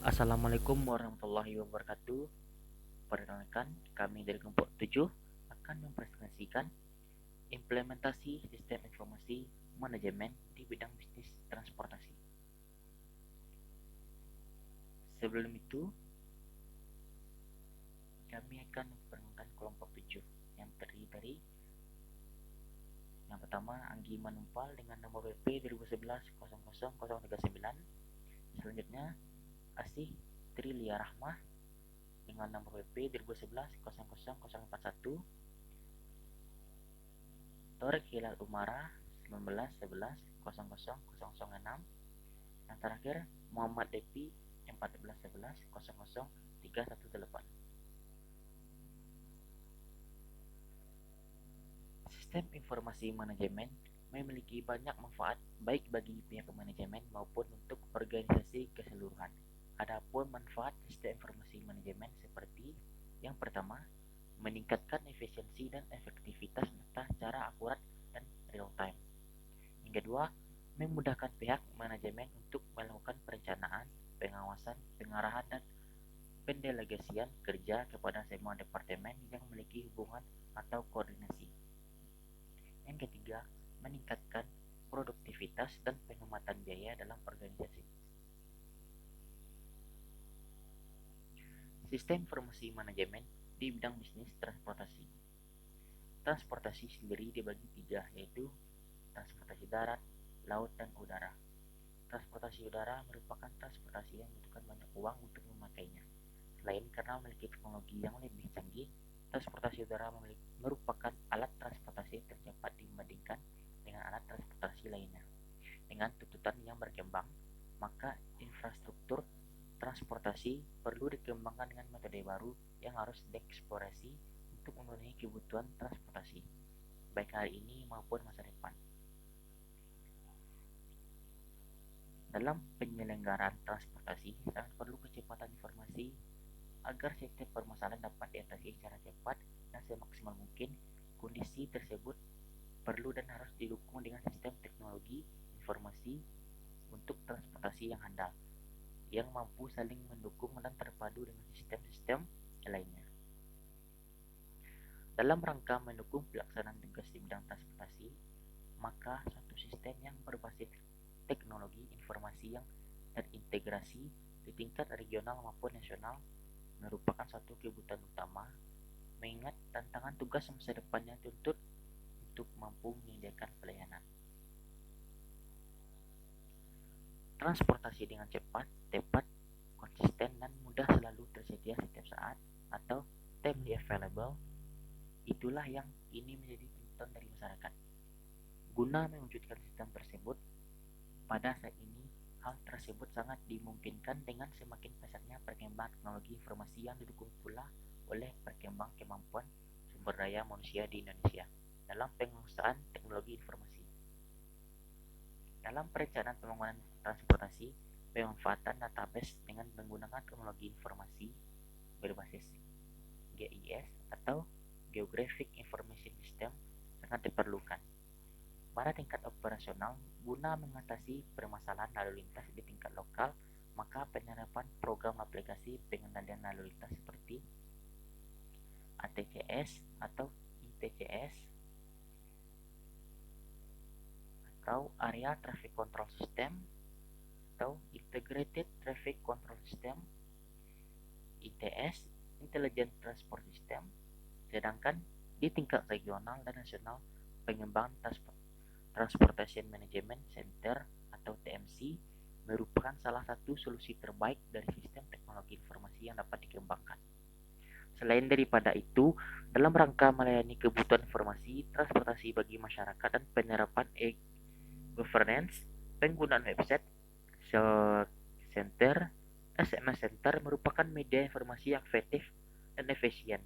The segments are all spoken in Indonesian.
Assalamualaikum warahmatullahi wabarakatuh. Perkenalkan, kami dari kelompok 7 akan mempresentasikan implementasi sistem informasi manajemen di bidang bisnis transportasi. Sebelum itu, kami akan memperkenalkan kelompok 7 yang terdiri dari yang pertama Anggi Manumpal dengan nomor WP 2011 Selanjutnya Asih Trilia Rahmah dengan nomor WP 2011 Torek Hilal Umara 1911 Yang terakhir Muhammad Depi 1411 Sistem informasi manajemen memiliki banyak manfaat baik bagi pihak manajemen maupun untuk organisasi keseluruhan. Adapun manfaat sistem informasi manajemen seperti yang pertama, meningkatkan efisiensi dan efektivitas data secara akurat dan real time. Yang kedua, memudahkan pihak manajemen untuk melakukan perencanaan, pengawasan, pengarahan, dan pendelegasian kerja kepada semua departemen yang memiliki hubungan atau koordinasi. Yang ketiga, meningkatkan produktivitas dan penghematan biaya dalam organisasi. Sistem informasi manajemen di bidang bisnis transportasi. Transportasi sendiri dibagi tiga, yaitu transportasi darat, laut, dan udara. Transportasi udara merupakan transportasi yang membutuhkan banyak uang untuk memakainya. Selain karena memiliki teknologi yang lebih canggih, transportasi udara merupakan alat transportasi tercepat dibandingkan dengan alat transportasi lainnya. Dengan tuntutan yang berkembang, maka infrastruktur transportasi perlu dikembangkan dengan metode baru yang harus dieksplorasi untuk memenuhi kebutuhan transportasi, baik hari ini maupun masa depan. Dalam penyelenggaraan transportasi, sangat perlu kecepatan informasi agar setiap permasalahan dapat diatasi secara cepat dan semaksimal mungkin. Kondisi tersebut perlu dan harus didukung dengan sistem teknologi informasi untuk transportasi yang handal, yang mampu saling mendukung dan terpadu dengan sistem-sistem lainnya. Dalam rangka mendukung pelaksanaan tugas di bidang transportasi, maka suatu sistem yang berbasis teknologi informasi yang terintegrasi di tingkat regional maupun nasional merupakan suatu kebutuhan utama, mengingat tantangan tugas masa depan yang tuntut untuk mampu menyediakan pelayanan transportasi dengan cepat, tepat, konsisten, dan mudah selalu tersedia setiap saat atau timely available. Itulah yang ini menjadi tuntutan dari masyarakat. Guna mewujudkan sistem tersebut, pada saat ini hal tersebut sangat dimungkinkan dengan semakin pesatnya perkembangan teknologi informasi yang didukung pula oleh perkembangan kemampuan sumber daya manusia di Indonesia dalam penguasaan teknologi informasi. Dalam perencanaan pembangunan transportasi, pemanfaatan database dengan menggunakan teknologi informasi berbasis GIS atau Geographic Information System sangat diperlukan. Pada tingkat operasional, guna mengatasi permasalahan lalu lintas di tingkat lokal, maka penerapan program aplikasi pengendalian lalu lintas seperti ATCS atau ITCS atau Area Traffic Control System atau Integrated Traffic Control System ITS, Intelligent Transport System. Sedangkan di tingkat regional dan nasional, pengembangan Transportation Management Center atau TMC merupakan salah satu solusi terbaik dari sistem teknologi informasi yang dapat dikembangkan. Selain daripada itu, dalam rangka melayani kebutuhan informasi transportasi bagi masyarakat dan penerapan e-governance, penggunaan website, center, SMS Center merupakan media informasi yang efektif dan efisien.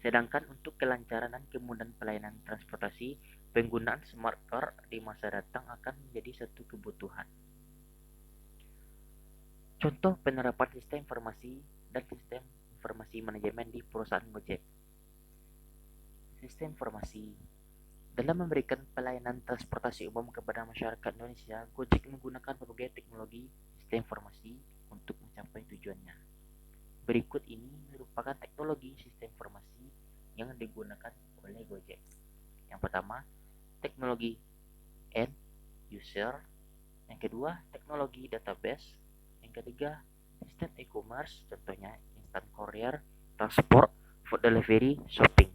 Sedangkan untuk kelancaran dan kemudahan pelayanan transportasi, penggunaan smart car di masa datang akan menjadi satu kebutuhan. Contoh penerapan sistem informasi dan sistem informasi manajemen di perusahaan Gojek. Sistem informasi dalam memberikan pelayanan transportasi umum kepada masyarakat Indonesia, Gojek menggunakan berbagai teknologi sistem informasi untuk mencapai tujuannya. Berikut ini merupakan teknologi sistem informasi yang digunakan oleh Gojek. Yang pertama, teknologi end user. Yang kedua, teknologi database. Yang ketiga, sistem e-commerce, contohnya instant courier, transport, food delivery, shopping.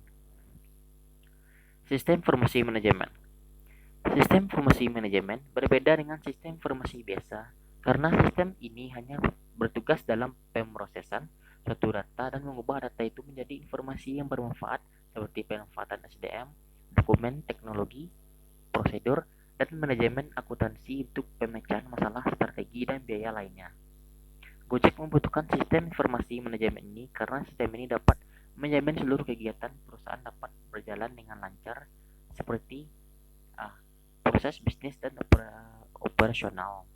Sistem informasi manajemen. Sistem informasi manajemen berbeda dengan sistem informasi biasa karena sistem ini hanya bertugas dalam pemrosesan suatu data dan mengubah data itu menjadi informasi yang bermanfaat seperti pemanfaatan SDM, dokumen, teknologi, prosedur, dan manajemen akuntansi untuk pemecahan masalah strategi dan biaya lainnya. Gojek membutuhkan sistem informasi manajemen ini karena sistem ini dapat menjamin seluruh kegiatan perusahaan dapat berjalan dengan lancar seperti proses bisnis dan operasional.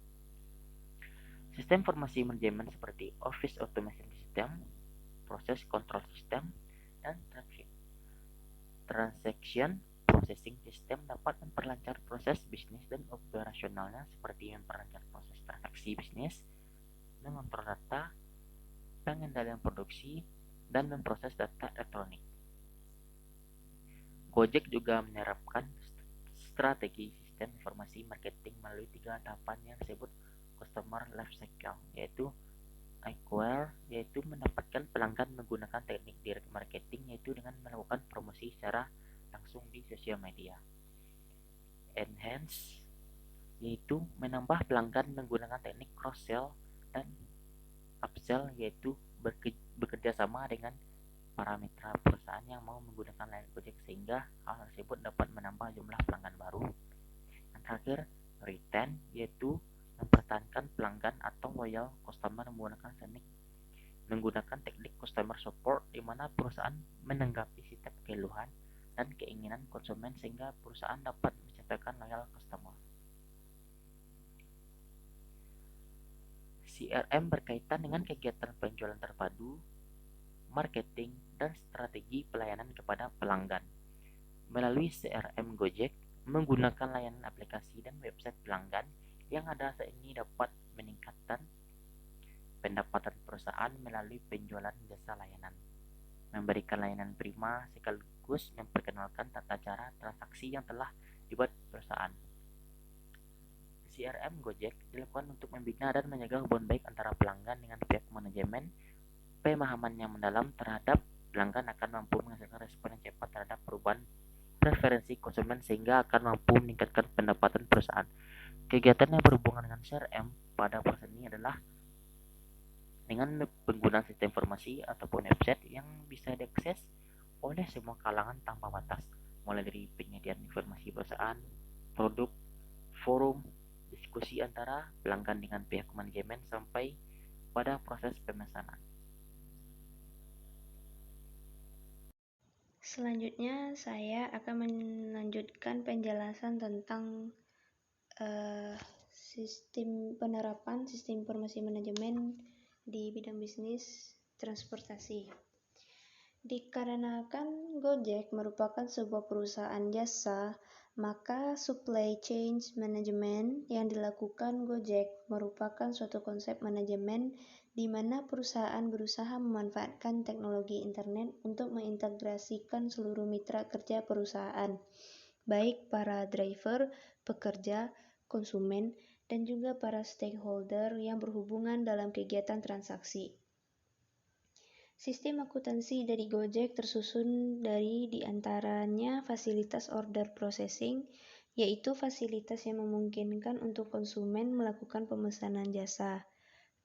Sistem informasi manajemen seperti Office Automation System, Process Control System, dan Transaction Processing System dapat memperlancar proses bisnis dan operasionalnya seperti memperlancar proses transaksi bisnis, mengontrol data, pengendalian produksi, dan memproses data elektronik. Gojek juga menerapkan strategi sistem informasi marketing melalui 3 tahapan yang disebut customer life cycle, yaitu acquire, yaitu mendapatkan pelanggan menggunakan teknik direct marketing, yaitu dengan melakukan promosi secara langsung di sosial media. Enhance, yaitu menambah pelanggan menggunakan teknik cross sell, dan upsell, yaitu bekerja sama dengan para mitra perusahaan yang mau menggunakan layanan Gojek sehingga hal tersebut dapat menambah jumlah pelanggan baru. Yang terakhir, retain, yaitu mempertahankan pelanggan atau loyal customer menggunakan teknik customer support di mana perusahaan menanggapi setiap keluhan dan keinginan konsumen sehingga perusahaan dapat menciptakan loyal customer. CRM berkaitan dengan kegiatan penjualan terpadu, marketing, dan strategi pelayanan kepada pelanggan. Melalui CRM Gojek, menggunakan layanan aplikasi dan website pelanggan yang ada saat ini dapat meningkatkan pendapatan perusahaan melalui penjualan jasa layanan, memberikan layanan prima sekaligus memperkenalkan tata cara transaksi yang telah dibuat perusahaan. CRM Gojek dilakukan untuk membina dan menjaga hubungan baik antara pelanggan dengan pihak manajemen. Pemahaman yang mendalam terhadap pelanggan akan mampu menghasilkan respon yang cepat terhadap perubahan preferensi konsumen sehingga akan mampu meningkatkan pendapatan perusahaan. Kegiatan yang berhubungan dengan CRM pada perusahaan ini adalah dengan penggunaan sistem informasi ataupun website yang bisa diakses oleh semua kalangan tanpa batas, mulai dari penyediaan informasi perusahaan, produk, forum, diskusi antara pelanggan dengan pihak manajemen sampai pada proses pemesanan. Selanjutnya, saya akan melanjutkan penjelasan tentang penerapan sistem informasi manajemen di bidang bisnis transportasi. Dikarenakan Gojek merupakan sebuah perusahaan jasa, maka supply chain management yang dilakukan Gojek merupakan suatu konsep manajemen di mana perusahaan berusaha memanfaatkan teknologi internet untuk mengintegrasikan seluruh mitra kerja perusahaan, baik para driver, pekerja, konsumen, dan juga para stakeholder yang berhubungan dalam kegiatan transaksi. Sistem akuntansi dari Gojek tersusun dari diantaranya fasilitas order processing, yaitu fasilitas yang memungkinkan untuk konsumen melakukan pemesanan jasa.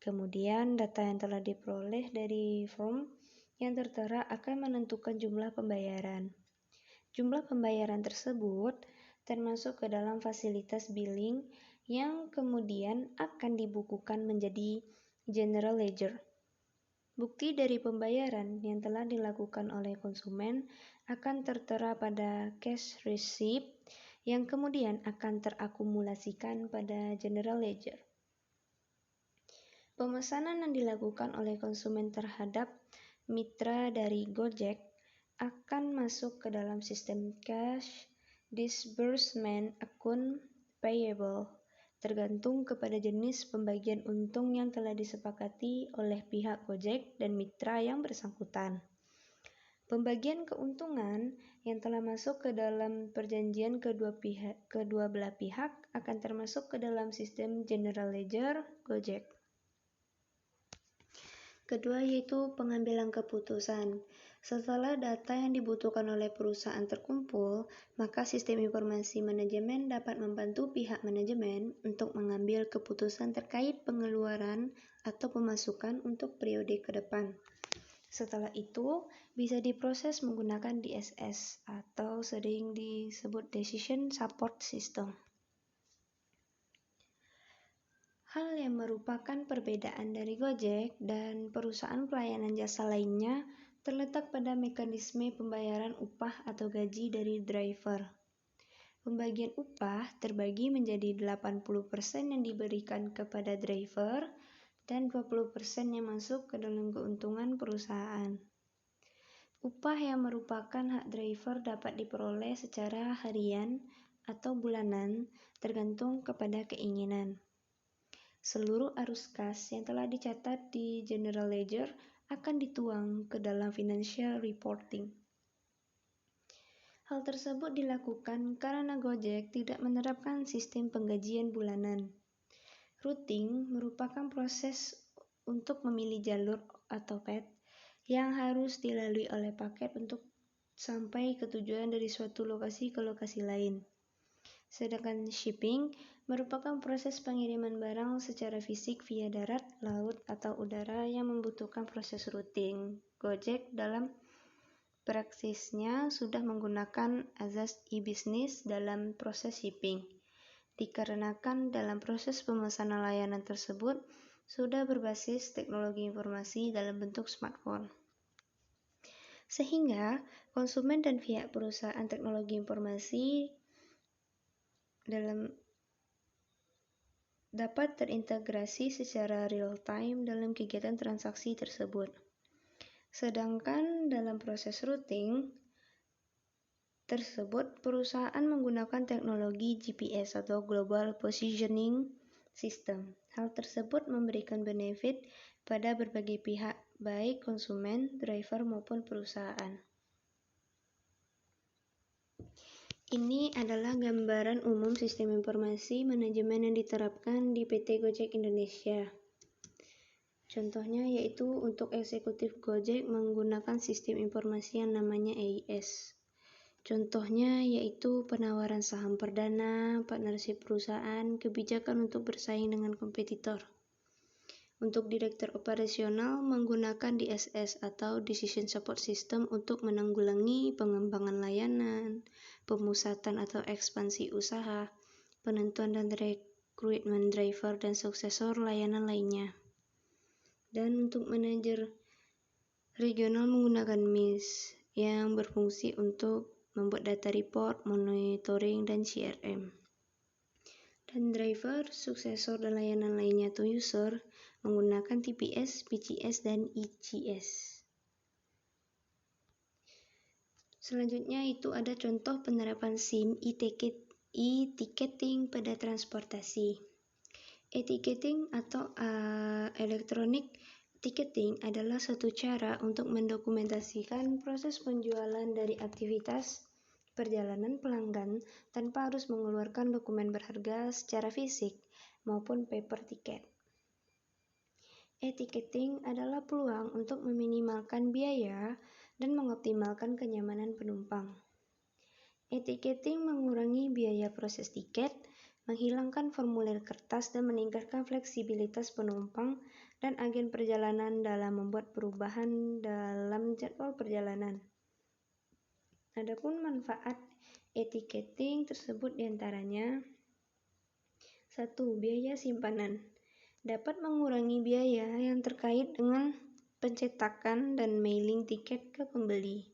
Kemudian data yang telah diperoleh dari form yang tertera akan menentukan jumlah pembayaran. Jumlah pembayaran tersebut termasuk ke dalam fasilitas billing yang kemudian akan dibukukan menjadi general ledger. Bukti dari pembayaran yang telah dilakukan oleh konsumen akan tertera pada cash receipt yang kemudian akan terakumulasikan pada general ledger. Pemesanan yang dilakukan oleh konsumen terhadap mitra dari Gojek akan masuk ke dalam sistem cash disbursement account payable. tergantung kepada jenis pembagian untung yang telah disepakati oleh pihak Gojek dan mitra yang bersangkutan. Pembagian keuntungan yang telah masuk ke dalam perjanjian kedua belah pihak akan termasuk ke dalam sistem General Ledger Gojek. Kedua yaitu pengambilan keputusan. Setelah data yang dibutuhkan oleh perusahaan terkumpul, maka sistem informasi manajemen dapat membantu pihak manajemen untuk mengambil keputusan terkait pengeluaran atau pemasukan untuk periode ke depan. Setelah itu, bisa diproses menggunakan DSS atau sering disebut Decision Support System. Hal yang merupakan perbedaan dari Gojek dan perusahaan pelayanan jasa lainnya terletak pada mekanisme pembayaran upah atau gaji dari driver. Pembagian upah terbagi menjadi 80% yang diberikan kepada driver dan 20% yang masuk ke dalam keuntungan perusahaan. Upah yang merupakan hak driver dapat diperoleh secara harian atau bulanan tergantung kepada keinginan. Seluruh arus kas yang telah dicatat di General Ledger akan dituang ke dalam financial reporting. Hal tersebut dilakukan karena Gojek tidak menerapkan sistem penggajian bulanan. Routing merupakan proses untuk memilih jalur atau path yang harus dilalui oleh paket untuk sampai ke tujuan dari suatu lokasi ke lokasi lain. Sedangkan shipping merupakan proses pengiriman barang secara fisik via darat, laut, atau udara yang membutuhkan proses routing. Gojek dalam praksisnya sudah menggunakan azas e-business dalam proses shipping, dikarenakan dalam proses pemesanan layanan tersebut sudah berbasis teknologi informasi dalam bentuk smartphone. Sehingga konsumen dan pihak perusahaan teknologi informasi dapat terintegrasi secara real-time dalam kegiatan transaksi tersebut. Sedangkan dalam proses routing tersebut, perusahaan menggunakan teknologi GPS atau Global Positioning System. Hal tersebut memberikan benefit pada berbagai pihak, baik konsumen, driver, maupun perusahaan. Ini adalah gambaran umum sistem informasi manajemen yang diterapkan di PT Gojek Indonesia. Contohnya yaitu untuk eksekutif Gojek menggunakan sistem informasi yang namanya EIS. Contohnya yaitu penawaran saham perdana, partnership perusahaan, kebijakan untuk bersaing dengan kompetitor. Untuk direktur operasional menggunakan DSS atau Decision Support System untuk menanggulangi pengembangan layanan, pemusatan atau ekspansi usaha, penentuan dan rekrutmen driver dan suksesor layanan lainnya. Dan untuk manajer regional menggunakan MIS yang berfungsi untuk membuat data report, monitoring, dan CRM. Dan driver, suksesor, dan layanan lainnya atau user menggunakan TPS, PCS, dan ECS. Selanjutnya itu ada contoh penerapan SIM e-ticketing pada transportasi. E-ticketing atau electronic ticketing adalah satu cara untuk mendokumentasikan proses penjualan dari aktivitas perjalanan pelanggan tanpa harus mengeluarkan dokumen berharga secara fisik maupun paper ticket. E-ticketing adalah peluang untuk meminimalkan biaya dan mengoptimalkan kenyamanan penumpang. E-ticketing mengurangi biaya proses tiket, menghilangkan formulir kertas dan meningkatkan fleksibilitas penumpang dan agen perjalanan dalam membuat perubahan dalam jadwal perjalanan. Adapun manfaat e-ticketing tersebut diantaranya 1. Biaya simpanan dapat mengurangi biaya yang terkait dengan pencetakan dan mailing tiket ke pembeli.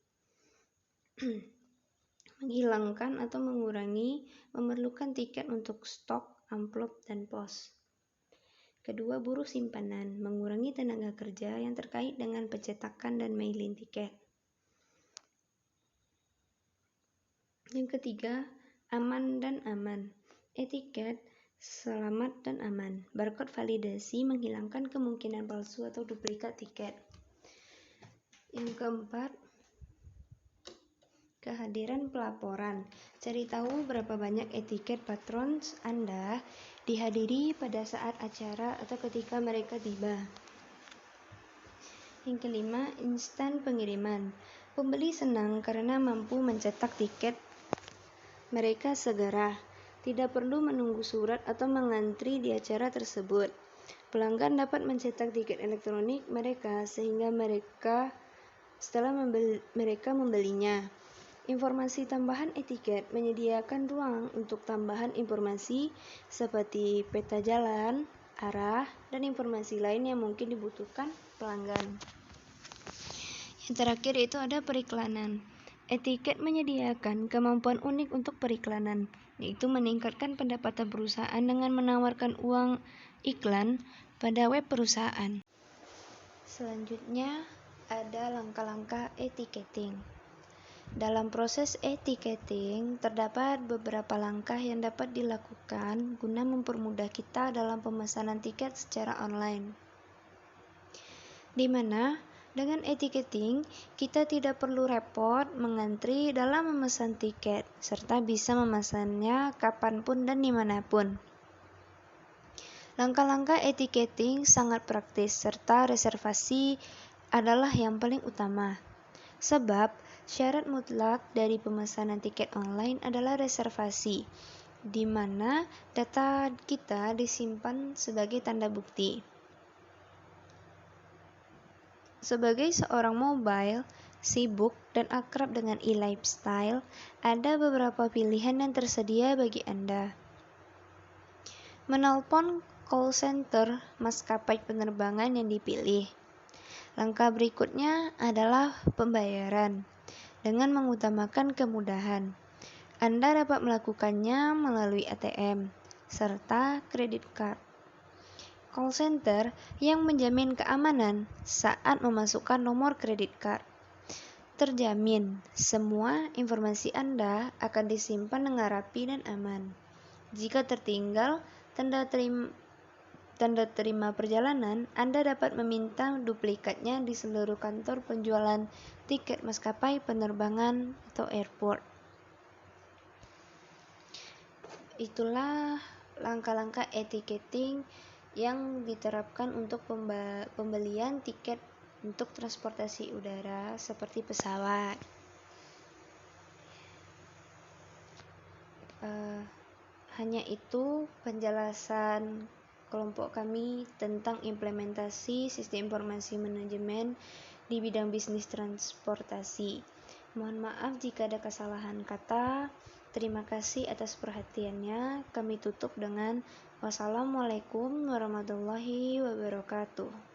Menghilangkan atau mengurangi memerlukan tiket untuk stok, amplop, dan pos. Kedua, buruh simpanan, mengurangi tenaga kerja yang terkait dengan pencetakan dan mailing tiket. Yang ketiga, aman dan aman. E-tiket selamat dan aman. Barcode validasi menghilangkan kemungkinan palsu atau duplikat tiket. Yang keempat, kehadiran pelaporan. Cari tahu berapa banyak etiket patrons Anda dihadiri pada saat acara atau ketika mereka tiba. Yang kelima, instan pengiriman. Pembeli senang karena mampu mencetak tiket mereka segera. Tidak perlu menunggu surat atau mengantri di acara tersebut. Pelanggan dapat mencetak tiket elektronik mereka sehingga setelah mereka membelinya. Informasi tambahan etiket menyediakan ruang untuk tambahan informasi seperti peta jalan, arah, dan informasi lain yang mungkin dibutuhkan pelanggan. Yang terakhir itu ada periklanan. Etiket menyediakan kemampuan unik untuk periklanan, yaitu meningkatkan pendapatan perusahaan dengan menawarkan uang iklan pada web perusahaan. Selanjutnya ada langkah-langkah etiketing. Dalam proses etiketing, terdapat beberapa langkah yang dapat dilakukan guna mempermudah kita dalam pemesanan tiket secara online. Di mana dengan etiketing, kita tidak perlu repot mengantri dalam memesan tiket, serta bisa memesannya kapanpun dan dimanapun. Langkah-langkah etiketing sangat praktis, serta reservasi adalah yang paling utama. Sebab, syarat mutlak dari pemesanan tiket online adalah reservasi, di mana data kita disimpan sebagai tanda bukti. Sebagai seorang mobile, sibuk dan akrab dengan e-lifestyle, ada beberapa pilihan yang tersedia bagi Anda. Menelpon call center maskapai penerbangan yang dipilih. Langkah berikutnya adalah pembayaran dengan mengutamakan kemudahan. Anda dapat melakukannya melalui ATM serta kredit card. Call center yang menjamin keamanan saat memasukkan nomor kredit card. Terjamin semua informasi Anda akan disimpan dengan rapi dan aman. Jika tertinggal tanda terima perjalanan, Anda dapat meminta duplikatnya di seluruh kantor penjualan tiket maskapai penerbangan atau airport. Itulah langkah-langkah etiketing yang diterapkan untuk pembelian tiket untuk transportasi udara seperti pesawat. Hanya itu penjelasan kelompok kami tentang implementasi sistem informasi manajemen di bidang bisnis transportasi. Mohon maaf jika ada kesalahan kata. Terima kasih atas perhatiannya. Kami tutup dengan wassalamualaikum warahmatullahi wabarakatuh.